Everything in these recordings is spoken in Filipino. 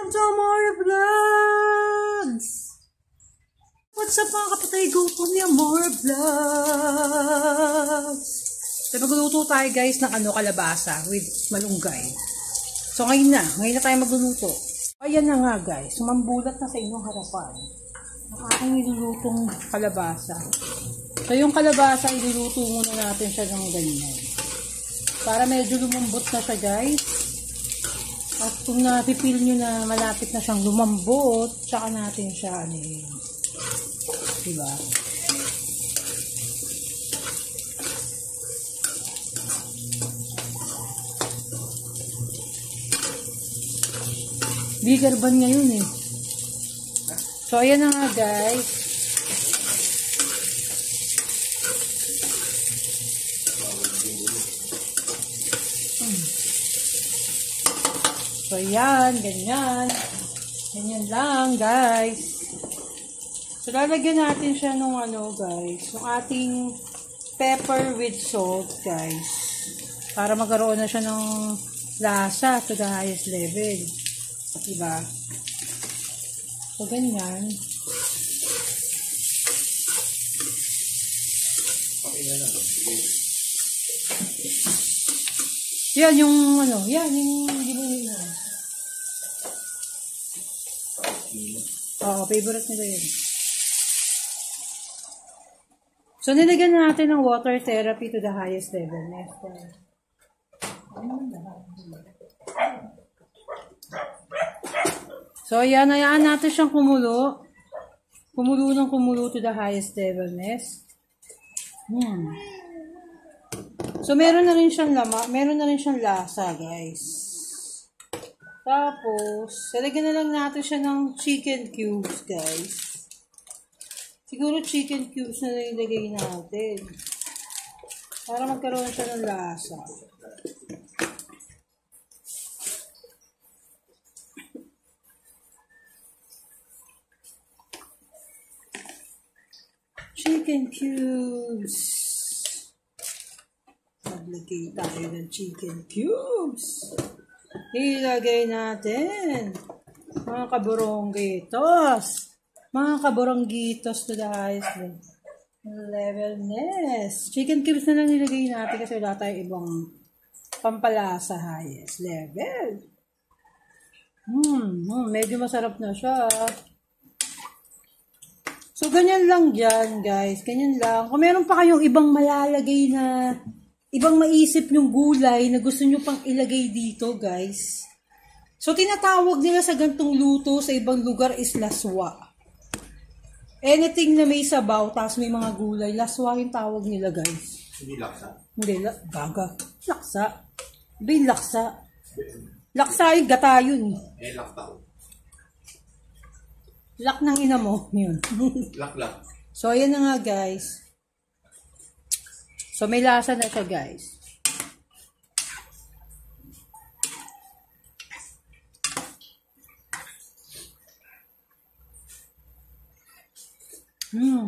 to Amore Vlogs! What's up mga kapatay? Gutom ni Amore Vlogs! So magluluto tayo guys ng kalabasa with malunggay. So ngayon na tayo magluluto. Ayan na nga guys, sumambulat na sa inyong harapan ang aking nilulutong kalabasa. So yung kalabasa, iluluto muna natin siya ng ganyan. Para medyo lumambot na siya guys. At kung napipil nyo na malapit na siyang lumambot, tsaka natin siya diba? Bigger ban ngayon eh. So ayan na nga guys. So yan, ganyan. Ganyan lang guys. So lalagyan natin siya nung guys, yung ating pepper with salt guys. Para magkaroon na siya ng lasa to the highest level. Diba? So ganyan. Yan yung yan yung ginuhin na. Oo, favorite nila yun. So, nilagyan natin ng water therapy to the highest level. So, ayan, hayaan natin siyang kumulo. Kumulo ng kumulo to the highest level. So, meron na rin siyang lasa, guys. Tapos, ilagyan na lang natin siya ng chicken cubes, guys. Siguro chicken cubes na nilagay natin. Para magkaroon siya ng lasa. Chicken cubes. Maglagay tayo ng chicken cubes. Ilagay natin. Mga kaburonggitos. Mga kaburonggitos to the highest levelness. Chicken cubes na lang nilagay natin kasi wala tayong ibang pampalasa highest level. Medyo masarap na siya. So, ganyan lang dyan, guys. Ganyan lang. Kung meron pa kayong ibang malalagay na, ibang maisip yung gulay na gusto nyo pang ilagay dito, guys. So, tinatawag nila sa gantong luto sa ibang lugar is laswa. Anything na may sabaw, tapos may mga gulay, laswa yung tawag nila, guys. Hindi laksa. Hindi, gaga. Laksa. Hindi, laksa. Laksa yung gata yun. Laktaw. Lak ng ina mo. Yun. Lak. So, ayan na nga, guys. So, may lasa na siya, guys.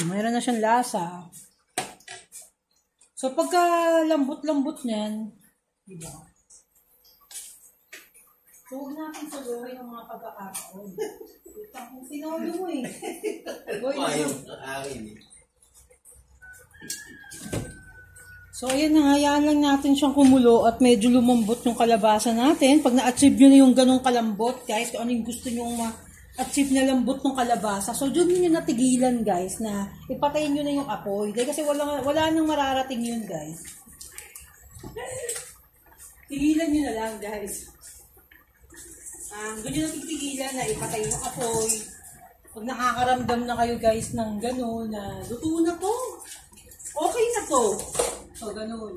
Mayroon na siyang lasa. So, pagka lambot-lambot niyan, diba? So, huwag natin saluhin ang mga pagkakataon. Kung sinolo mo eh. So, ayan na, hayaan lang natin siyang kumulo at medyo lumambot yung kalabasa natin. Pag na-achieve nyo na yung ganong kalambot, guys, kung ano yung gusto nyo ma-achieve na lambot ng kalabasa. So, dyan nyo natigilan, guys, na ipatayin nyo na yung apoy. Dahil kasi wala nang mararating yun, guys. Tigilan nyo na lang, guys. Doon nyo natigilan na ipatayin yung apoy. Pag nakakaramdam na kayo, guys, ng gano'n na luto na to. Okay na to. So, gano'n.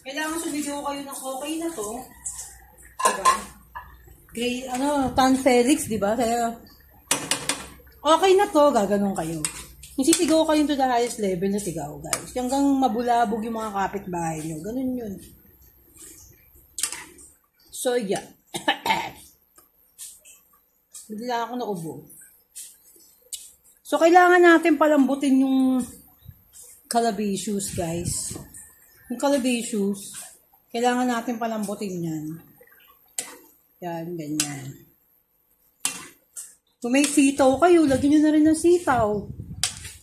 Kailangan sumigaw kayo ng okay na to. Diba? Great, Tan Felix, diba? Kaya, okay na to, gaganon kayo. Yung sisigaw kayo to the highest level na sigaw, guys. Hanggang mabulabog yung mga kapitbahay nyo. Ganun yun. So, yeah. Bigla ako naubo. So, kailangan natin palambutin yung calabasas, guys. Yung calabasas, kailangan natin palambutin yan. Yan, ganyan. Kung may sitaw kayo, lagyan nyo na rin ng sitaw.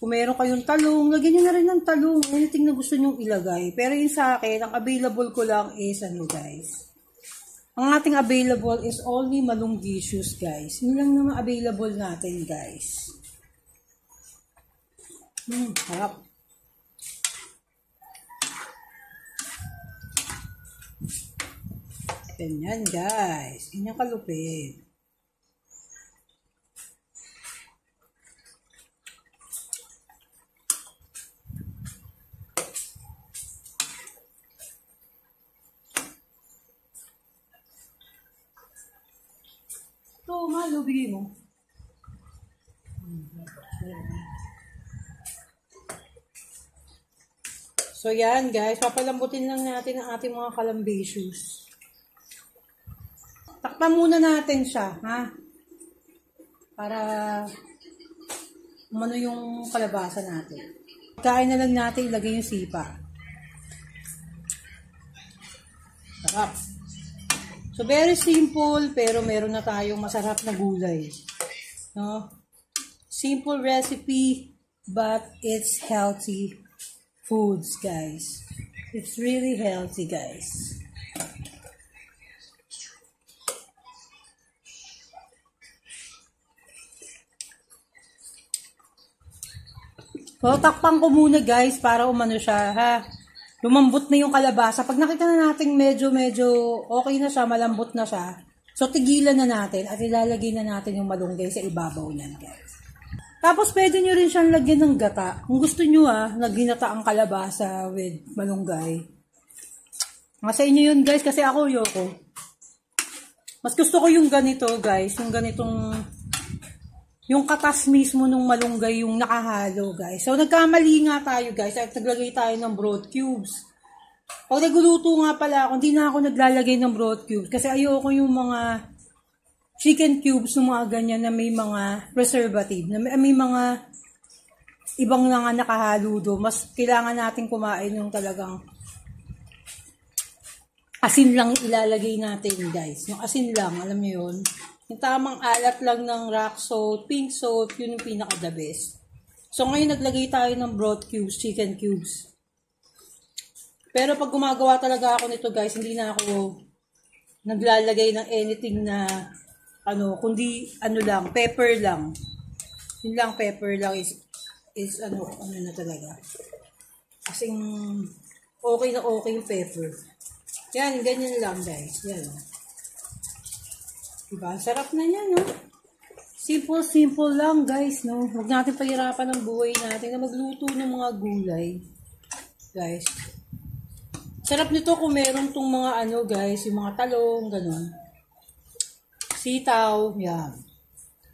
Kung meron kayong talong, lagyan nyo na rin ng talong. Anything na gusto nyong ilagay. Pero yun sa akin, ang available ko lang is ano guys. Ang ating available is only malunggisius guys. Yun lang naman available natin guys. Harap. Ganyan guys. Ganyan kalupit. Ito, malo, bigay mo. So yan guys, papalambutin lang natin ang ating mga calabaccious. Takpan muna natin siya, ha? Para umano yung kalabasa natin. Kain na lang natin, ilagay yung sipa. Sarap. So very simple, pero meron na tayong masarap na gulay. No? Simple recipe, but it's healthy foods, guys. It's really healthy, guys. So, takpan ko muna guys para umano siya, ha. Lumambot na yung kalabasa. Pag nakita na natin medyo okay na siya, malambot na siya. So, tigilan na natin at ilalagay na natin yung malunggay sa ibabaw niyan guys. Tapos, pwede nyo rin siyang lagyan ng gata. Kung gusto nyo naginata ang kalabasa with malunggay. Sa inyo yun guys, kasi ako yoko. Mas gusto ko yung ganito guys, yung ganitong yung katas mismo nung malunggay yung nakahalo, guys. So, nagkamali nga tayo, guys. At naglagay tayo ng broth cubes. Pag nagluluto nga pala ako, hindi na ako naglalagay ng broth cubes. Kasi ayoko yung mga chicken cubes, yung mga ganyan na may mga preservative. Na may mga ibang nga nakahalo do. Mas kailangan natin kumain yung talagang asin lang ilalagay natin, guys. Yung asin lang, alam niyo yun. Yung tamang alat lang ng rock salt, pink salt, yun yung pinaka-the best. So, ngayon naglagay tayo ng broth cubes, chicken cubes. Pero pag gumagawa talaga ako nito guys, hindi na ako naglalagay ng anything na, kundi, lang, pepper lang. Yun lang, pepper lang is na talaga. Kasing, okay yung pepper. Yan, ganyan lang guys. Yan. Diba? Sarap na yan, no? Simple lang, guys, no? Huwag natin pahirapan ang buhay natin na magluto ng mga gulay. Guys. Sarap nito kung meron tong mga guys, yung mga talong, ganun. Sitaw, yan.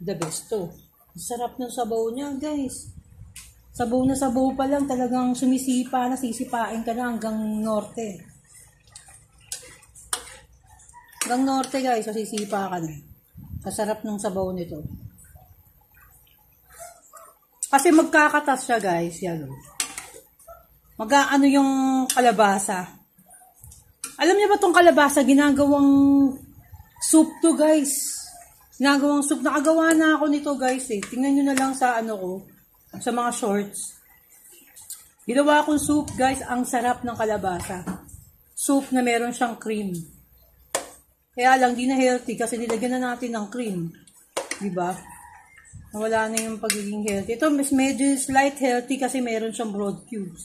The best to. Sarap ng sabaw niya, guys. Sabaw na sabaw pa lang, talagang sumisipa na, sisipain ka na hanggang norte. Hanggang norte guys, masisipa ka na. Kasarap ng sabaw nito. Kasi magkakatas siya guys. Yan. Mag-aano yung kalabasa. Alam niyo ba tong kalabasa, ginagawang soup to guys. Ginagawang soup. Nakagawa na ako nito guys eh. Tingnan nyo na lang sa sa mga shorts. Ginawa akong soup guys, ang sarap ng kalabasa. Soup na meron siyang cream. Kaya lang, di na healthy kasi nilagyan na natin ng cream. Diba? Nawala na yung pagiging healthy. Ito, medyo slight healthy kasi meron siyang broth cubes.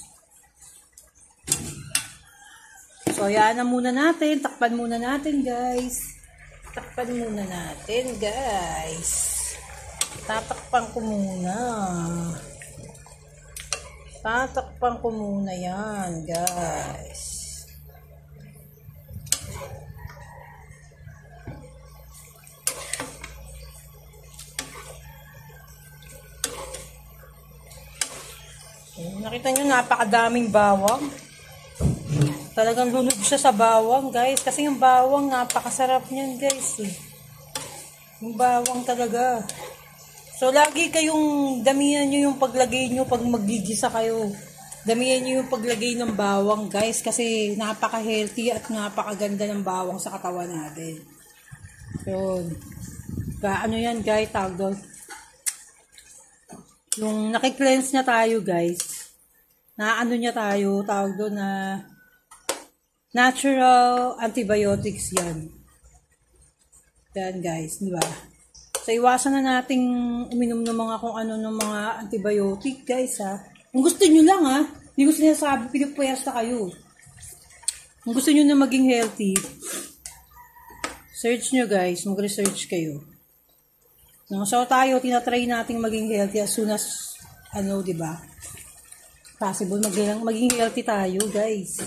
So, yan na muna natin. Takpan muna natin, guys. Takpan muna natin, guys. Tatakpan ko muna. Tatakpan ko muna yan, guys. Nakita nyo, napakadaming bawang. Talagang lunog siya sa bawang, guys. Kasi yung bawang, napakasarap niyan, guys. Yung bawang talaga. So, lagi kayong damihan nyo yung paglagay nyo pag magigisa kayo. Damihan nyo yung paglagay ng bawang, guys. Kasi napaka-healthy at napakaganda ng bawang sa katawan natin. Yun. Ano yan, guys, tawag doon. Yung nakikleanse niya tayo, guys. Na ano niya tayo, tawag doon na natural antibiotics yan. Yan, guys, di ba? So, iwasan na nating uminom ng mga kung ano ng mga antibiotic, guys, ha. Kung gusto nyo lang, ha. Hindi ko sinasabi, pinipwersa kayo. Kung gusto nyo na maging healthy, search nyo, guys. Mag-research kayo. So, tayo, tinatry nating maging healthy as soon as, di ba? Possible maging healthy tayo, guys.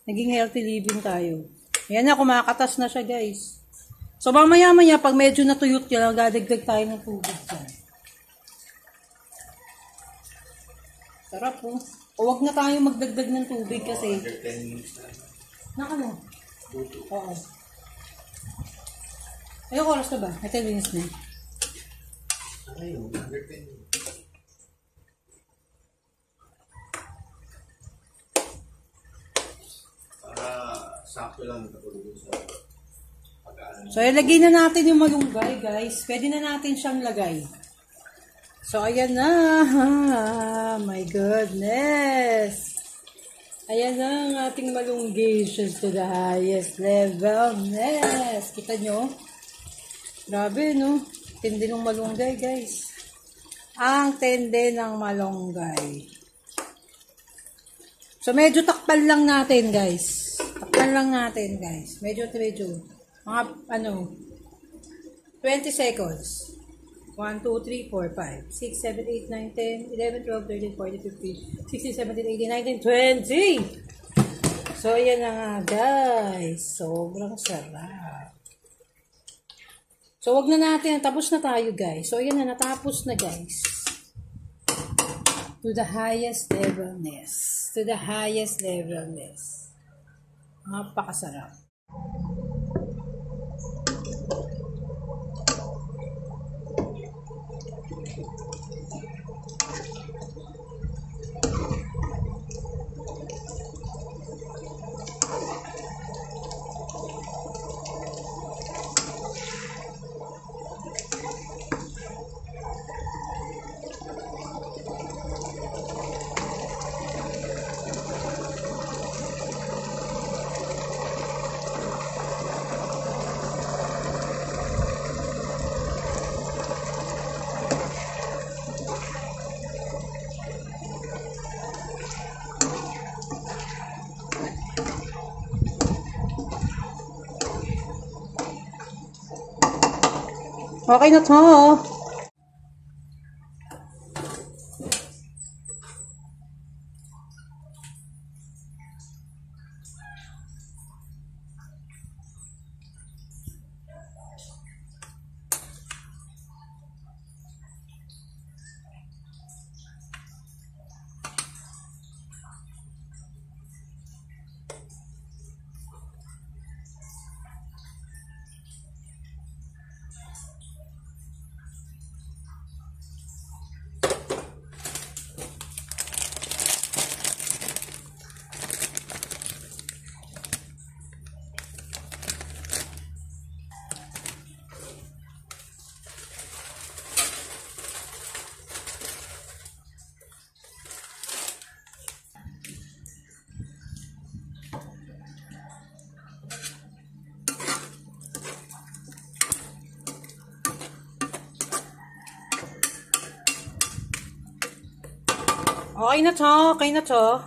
Naging healthy living tayo. Ayan na, kumakatas na siya, guys. So, mamaya-maya, pag medyo natuyot yan, dadagdag tayo ng tubig dyan. Sarap po. O, wag na tayo magdagdag ng tubig kasi. Nakano? Oo. Ayoko oras na ba? May 10 minutes na. Ayun, sakto lang katulad sa pag-aaral. So, ilagay na natin yung malunggay, guys. Pwede na natin siyang lagay. So, ayan na. My goodness. Ayan na ang ating malunggations to the highest level. Yes. Kita nyo? Grabe, no? Tindi ng malunggay, guys. Ang tindi ng malunggay. So, medyo takpan lang natin, guys. Takpan lang natin, guys. Medyo. Mga, 20 seconds. 1, 2, 3, 4, 5, 6, 7, 8, 9, 10, 11, 12, 13, 14, 15, 16, 17, 18, 19, 20! So, ayan na nga, guys. Sobrang sarap. So, wag na natin. Tapos na tayo, guys. So, ayan na. Natapos na, guys. To the highest levelness. To the highest levelness. Napakasarap. Okay na to. Okay na to.